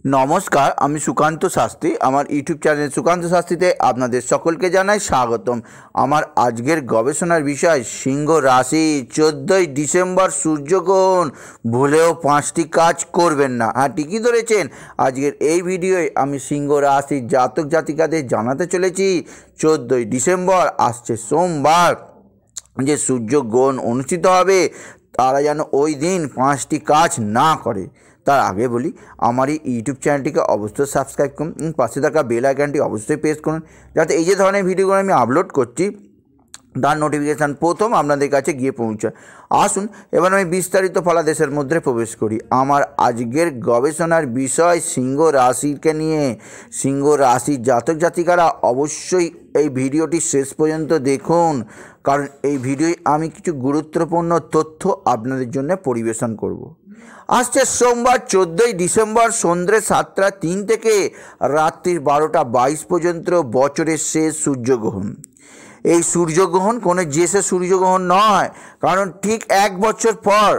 নমস্কার, আমি সুকান্ত শাস্ত্রী। আমার ইউটিউব চ্যানেল সুকান্ত শাস্ত্রীতে আপনাদের সকলকে জানাই স্বাগতম। আমার আজকের গবেষণার বিষয় সিংহ রাশি। 14ই ডিসেম্বর সূর্যগ্রহণ। ভুলেও 5টি কাজ করবেন না। হ্যাঁ, ঠিকই ধরেছেন। আজকের এই ভিডিওয় আমি সিংহ রাশির জাতক জাতিকাদের জানাতে চলেছি 14ই ডিসেম্বর আসছে সোমবার যে সূর্যগ্রহণ অনুষ্ঠিত হবে, তারা যেন ওই দিন 5টি কাজ না করে। তার আগে বলি, আমার এই ইউটিউব চ্যানেলটিকে অবশ্যই সাবস্ক্রাইব করুন, পাশে থাকা বেল আইকনটি অবশ্যই প্রেস করুন, যাতে এই যে ধরনের ভিডিওগুলো আমি আপলোড করছি তার নোটিফিকেশান প্রথম আপনাদের কাছে গিয়ে পৌঁছায়। আসুন এবার আমি বিস্তারিত ফলাদেশের মধ্যে প্রবেশ করি। আমার আজকের গবেষণার বিষয় সিংহ রাশিকে নিয়ে। সিংহ রাশির জাতক জাতিকারা অবশ্যই এই ভিডিওটি শেষ পর্যন্ত দেখুন, কারণ এই ভিডিওয় আমি কিছু গুরুত্বপূর্ণ তথ্য আপনাদের জন্য পরিবেশন করব। আসছে সোমবার 14ই ডিসেম্বর সন্ধ্যে 7টা 3 থেকে রাত্রির 12টা 22 পর্যন্ত বছরের শেষ সূর্যগ্রহণ। এই সূর্যগ্রহণ কোনো যে সূর্যগ্রহণ নয়, কারণ ঠিক এক বছর পর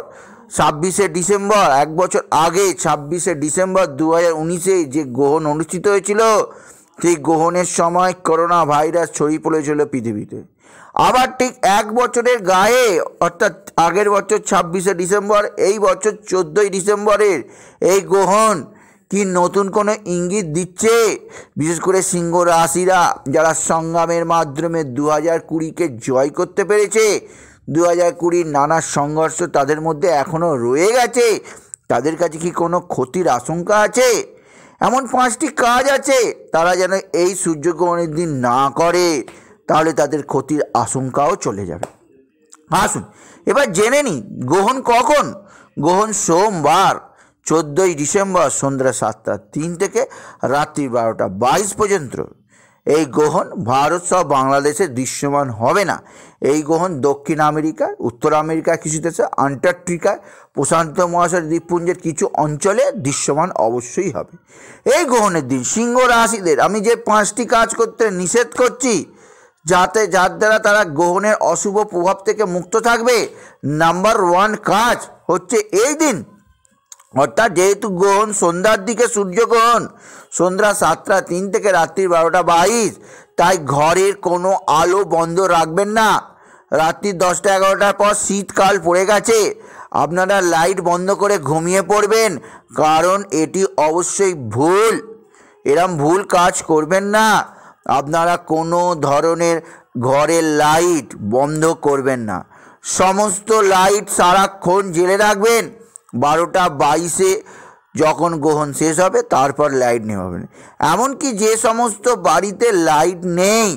26শে ডিসেম্বর, এক বছর আগে 26শে ডিসেম্বর 2019-এ যে গ্রহণ অনুষ্ঠিত হয়েছিল, সেই গ্রহণের সময় করোনা ভাইরাস ছড়িয়ে পড়েছিল পৃথিবীতে। আবার ঠিক এক বছরের গায়ে, অর্থাৎ আগের বছর 26শে ডিসেম্বর, এই বছর 14ই ডিসেম্বরের এই গ্রহণ কি নতুন কোনো ইঙ্গিত দিচ্ছে? বিশেষ করে সিংহ রাশিরা যারা সংগ্রামের মাধ্যমে 2020-কে জয় করতে পেরেছে, 2020-র নানা সংঘর্ষ তাদের মধ্যে এখনও রয়ে গেছে, তাদের কাছে কি কোনো ক্ষতির আশঙ্কা আছে? এমন 5টি কাজ আছে তারা যেন এই সূর্যগ্রহণের দিন না করে, তাহলে তাদের ক্ষতির আশঙ্কাও চলে যাবে। আসুন এবার জেনে নিই গ্রহণ কখন। গ্রহণ সোমবার 14ই ডিসেম্বর সন্ধ্যা 7টা 3 থেকে রাত্রি 12টা 22 পর্যন্ত। এই গ্রহণ ভারত সহ বাংলাদেশে দৃশ্যমান হবে না। এই গ্রহণ দক্ষিণ আমেরিকা, উত্তর আমেরিকা কিছু দেশে, আন্টার্কটিকায়, প্রশান্ত মহাসাগর দ্বীপপুঞ্জের কিছু অঞ্চলে দৃশ্যমান অবশ্যই হবে। এই গ্রহণের দিন সিংহ রাশিদের আমি যে 5টি কাজ করতে নিষেধ করছি, যার দ্বারা তারা গ্রহণের অশুভ প্রভাব থেকে মুক্ত থাকবে, নাম্বার 1 কাজ হচ্ছে এই দিন, অর্থাৎ যেহেতু গ্রহণ সন্ধ্যার দিকে সূর্যগ্রহণ, সন্ধ্যা 7টা 3 থেকে রাত্রি 12টা 22, তাই ঘরের কোনো আলো বন্ধ রাখবেন না। রাত্রি 10টা 11টার পর শীতকাল পড়ে গেছে, আপনারা লাইট বন্ধ করে ঘুমিয়ে পড়বেন, কারণ এটি অবশ্যই ভুল। এরম ভুল কাজ করবেন না। আপনারা কোনো ধরনের ঘরের লাইট বন্ধ করবেন না, সমস্ত লাইট সারাক্ষণ জ্বেলে রাখবেন। 12টা 22-এ যখন গ্রহণ শেষ হবে তারপর লাইট নেভাবেন। এমনকি যে সমস্ত বাড়িতে লাইট নেই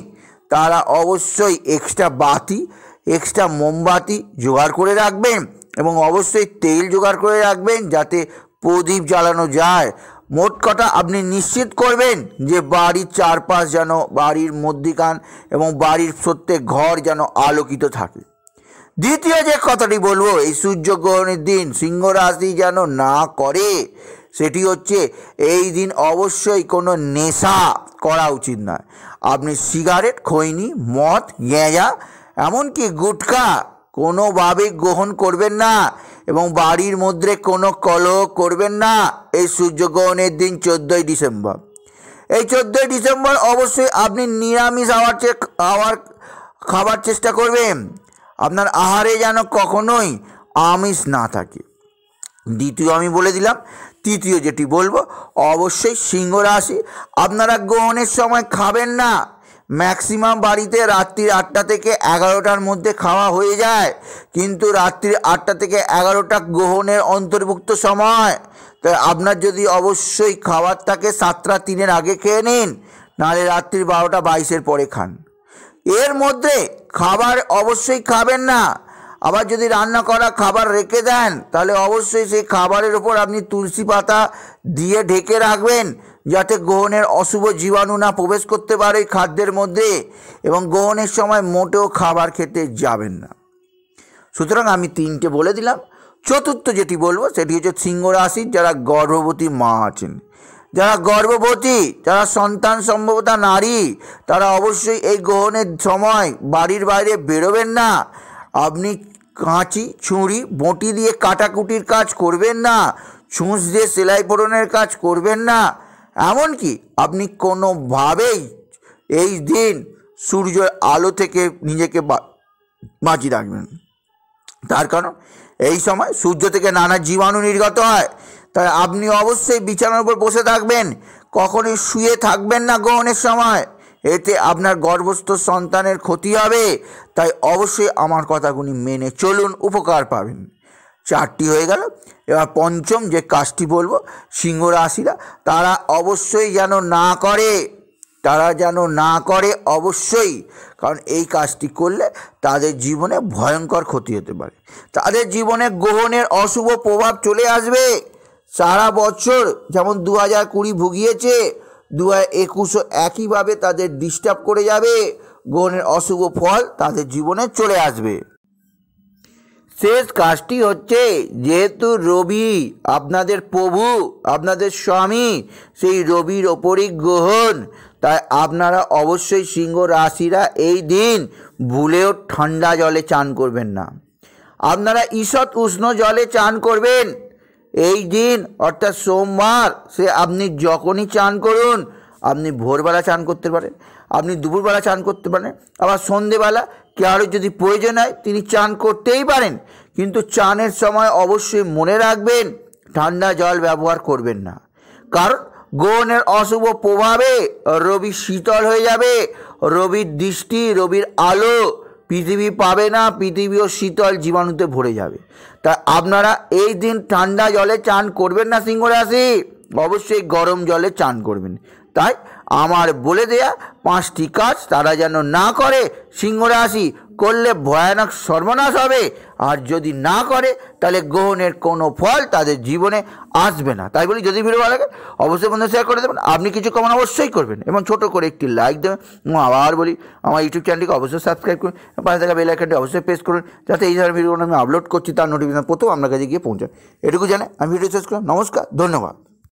তারা অবশ্যই এক্সট্রা বাতি, এক্সট্রা মোমবাতি জোগাড় করে রাখবেন, এবং অবশ্যই তেল জোগাড় করে রাখবেন যাতে প্রদীপ জ্বালানো যায়। মোট কথা আপনি নিশ্চিত করবেন যে বাড়ির চারপাশ যেন, বাড়ির মধ্যিখান এবং বাড়ির প্রত্যেক ঘর যেন আলোকিত থাকে। দ্বিতীয় যে কথাটি বলবো, এই সূর্যগ্রহণের দিন সিংহ রাশি যেন না করে, সেটি হচ্ছে এই দিন অবশ্যই কোনো নেশা করা উচিত নয়। আপনি সিগারেট, খৈনি, মদ, গেঁজা, এমনকি গুটখা কোনোভাবে গ্রহণ করবেন না, এবং বাড়ির মধ্যে কোনো কলহ করবেন না এই সূর্যগ্রহণের দিন 14ই ডিসেম্বর। এই 14ই ডিসেম্বর অবশ্যই আপনি নিরামিষ খাবার চেষ্টা করবেন। আপনার আহারে যেন কখনোই আমিষ না থাকে। দ্বিতীয় আমি বলে দিলাম। তৃতীয় যেটি বলবো, অবশ্যই সিংহ রাশি আপনারা গ্রহণের সময় খাবেন না। ম্যাক্সিমাম বাড়িতে রাত্রি 8টা থেকে 11টার মধ্যে খাওয়া হয়ে যায়, কিন্তু রাত্রি 8টা থেকে 11টা গ্রহণের অন্তর্ভুক্ত সময়। তাই আপনার যদি অবশ্যই খাবার থাকে 7টা 3-এর আগে খেয়ে নিন, নাহলে রাত্রি 12টা 22-এর পরে খান। এর মধ্যে খাবার অবশ্যই খাবেন না। আবার যদি রান্না করা খাবার রেখে দেন, তাহলে অবশ্যই সেই খাবারের ওপর আপনি তুলসী পাতা দিয়ে ঢেকে রাখবেন, যাতে গ্রহণের অশুভ জীবাণু না প্রবেশ করতে পারে খাদ্যের মধ্যে, এবং গ্রহণের সময় মোটেও খাবার খেতে যাবেন না। সুতরাং আমি 3টে বলে দিলাম। চতুর্থ যেটি বলবো সেটি হচ্ছে সিংহ রাশির যারা গর্ভবতী মা আছেন, যারা গর্ভবতী, যারা সন্তান সম্ভবতা নারী, তারা অবশ্যই এই গ্রহণের সময় বাড়ির বাইরে বেরোবেন না। আপনি কাঁচি, ছুরি, বঁটি দিয়ে কাটাকুটির কাজ করবেন না। ছুঁচ দিয়ে সেলাই পরনের কাজ করবেন না। এমনকি আপনি কোনোভাবেই এই দিন সূর্যের আলো থেকে নিজেকে বাঁচিয়ে রাখবেন। তার কারণ এই সময় সূর্য থেকে নানা জীবাণু নির্গত হয়। তাই আপনি অবশ্যই বিছানার উপর বসে থাকবেন, কখনোই শুয়ে থাকবেন না গ্রহণের সময়, এতে আপনার গর্ভস্থ সন্তানের ক্ষতি হবে। তাই অবশ্যই আমার কথাগুলি মেনে চলুন, উপকার পাবেন। 4টি হয়ে গেল। এবার পঞ্চম যে কাজটি বলবো, সিংহ রাশিরা তারা অবশ্যই যেন না করে অবশ্যই, কারণ এই কাজটি করলে তাদের জীবনে ভয়ঙ্কর ক্ষতি হতে পারে। তাদের জীবনে গ্রহণের অশুভ প্রভাব চলে আসবে। সারা বছর যেমন 2020 ভুগিয়েছে, 2021ও একইভাবে তাদের ডিস্টার্ব করে যাবে। গ্রহণের অশুভ ফল তাদের জীবনে চলে আসবে। শেষ কাজটি হচ্ছে, যেহেতু রবি আপনাদের প্রভু, আপনাদের স্বামী, সেই রবির ওপরই গ্রহণ, তাই আপনারা অবশ্যই সিংহ রাশিরা এই দিন ভুলেও ঠান্ডা জলে চান করবেন না। আপনারা ঈষৎ উষ্ণ জলে চান করবেন এই দিন, অর্থাৎ সোমবার। সে আপনি যখনই চান করুন, আপনি ভোরবেলা চান করতে পারেন, আপনি দুপুরবেলা চান করতে পারেন, আবার সন্ধেবেলা কারোর যদি প্রয়োজন হয় তিনি চান করতেই পারেন। কিন্তু চানের সময় অবশ্যই মনে রাখবেন ঠান্ডা জল ব্যবহার করবেন না, কারণ গ্রহণের অশুভ প্রভাবে রবি শীতল হয়ে যাবে। রবির দৃষ্টি, রবির আলো পৃথিবী পাবে না, পৃথিবীও শীতল জীবাণুতে ভরে যাবে। তাই আপনারা এই দিন ঠান্ডা জলে চান করবেন না সিংহ রাশি, অবশ্যই গরম জলে চান করবেন। তাই আমার বলে দেয়া 5টি কাজ তারা যেন না করে। সিংহ রাশি করলে ভয়ানক সর্বনাশ হবে, আর যদি না করে তাহলে গ্রহণের কোনো ফল তাদের জীবনে আসবে না। তাই বলি, যদি ভিডিও ভালো লাগে অবশ্যই বন্ধু শেয়ার করে দেবেন, আপনি কিছু কমেন্ট অবশ্যই করবেন এবং ছোট করে একটি লাইক দেবেন। এবং আবার বলি, আমার ইউটিউব চ্যানেলটিকে অবশ্যই সাবস্ক্রাইব করুন, পাশে থাকা বেল আইকনটি অবশ্যই প্রেস করুন, যাতে এই ধরনের ভিডিওগুলো আমি আপলোড করছি তার নোটিফিকেশন প্রথম আপনার কাছে গিয়ে পৌঁছায়। এটুকু জানে আমি ভিডিও শেষ করলাম। নমস্কার, ধন্যবাদ।